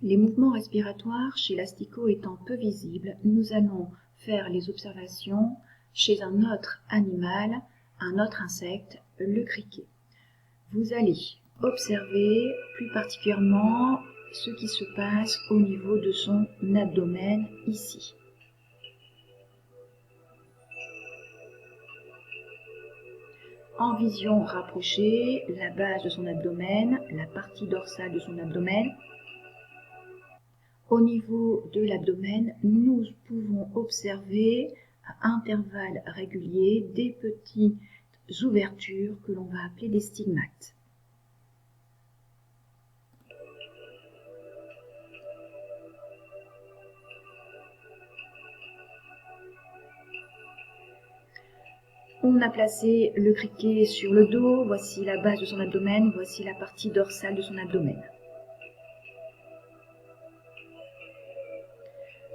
Les mouvements respiratoires chez l'asticot étant peu visibles, nous allons faire les observations chez un autre animal, un autre insecte, le criquet. Vous allez observer plus particulièrement ce qui se passe au niveau de son abdomen ici. En vision rapprochée, la base de son abdomen, la partie dorsale de son abdomen. Au niveau de l'abdomen, nous pouvons observer à intervalles réguliers des petites ouvertures que l'on va appeler des stigmates. On a placé le criquet sur le dos, voici la base de son abdomen, voici la partie dorsale de son abdomen.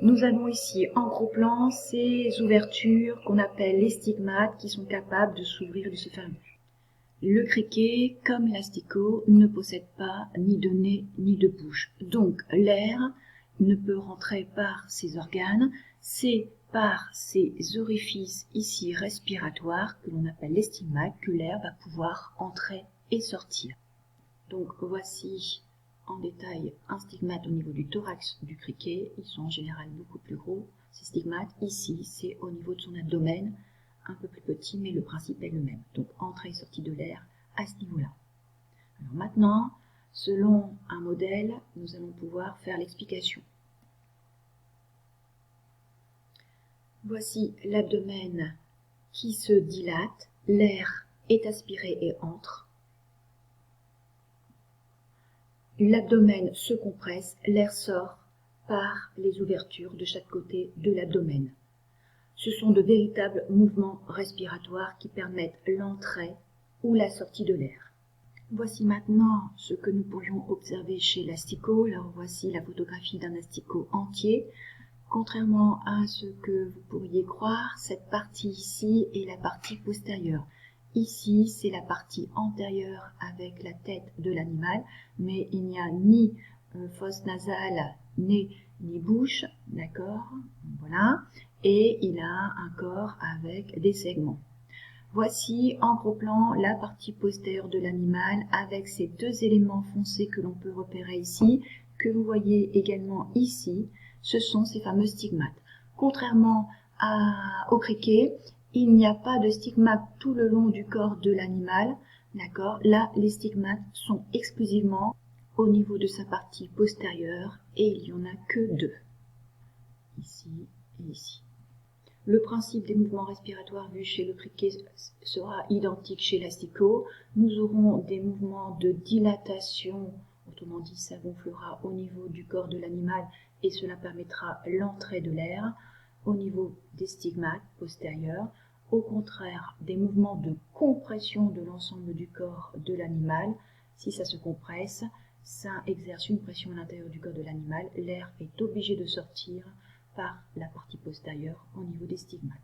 Nous avons ici en gros plan ces ouvertures qu'on appelle les stigmates qui sont capables de s'ouvrir et de se fermer. Le criquet, comme l'asticot, ne possède pas ni de nez ni de bouche. Donc l'air ne peut rentrer par ses organes, c'est par ces orifices ici respiratoires que l'on appelle les stigmates que l'air va pouvoir entrer et sortir. Donc voici en détail un stigmate au niveau du thorax du criquet. Ils sont en général beaucoup plus gros, ces stigmates. Ici, c'est au niveau de son abdomen, un peu plus petit, mais le principe est le même. Donc entrée et sortie de l'air à ce niveau-là. Alors maintenant, selon un modèle, nous allons pouvoir faire l'explication. Voici l'abdomen qui se dilate, l'air est aspiré et entre. L'abdomen se compresse, l'air sort par les ouvertures de chaque côté de l'abdomen. Ce sont de véritables mouvements respiratoires qui permettent l'entrée ou la sortie de l'air. Voici maintenant ce que nous pourrions observer chez l'asticot. Alors voici la photographie d'un asticot entier. Contrairement à ce que vous pourriez croire, cette partie ici est la partie postérieure. Ici, c'est la partie antérieure avec la tête de l'animal, mais il n'y a ni fosse nasale, nez, ni bouche, d'accord? Voilà. Et il a un corps avec des segments. Voici en gros plan la partie postérieure de l'animal avec ces deux éléments foncés que l'on peut repérer ici, que vous voyez également ici. Ce sont ces fameux stigmates. Contrairement au criquet, il n'y a pas de stigmates tout le long du corps de l'animal. D'accord? Là, les stigmates sont exclusivement au niveau de sa partie postérieure et il n'y en a que deux. Ici et ici. Le principe des mouvements respiratoires vus chez le criquet sera identique chez l'asticot. Nous aurons des mouvements de dilatation, autrement dit, ça gonflera au niveau du corps de l'animal et cela permettra l'entrée de l'air au niveau des stigmates postérieurs. Au contraire, des mouvements de compression de l'ensemble du corps de l'animal. Si ça se compresse, ça exerce une pression à l'intérieur du corps de l'animal. L'air est obligé de sortir par la partie postérieure au niveau des stigmates.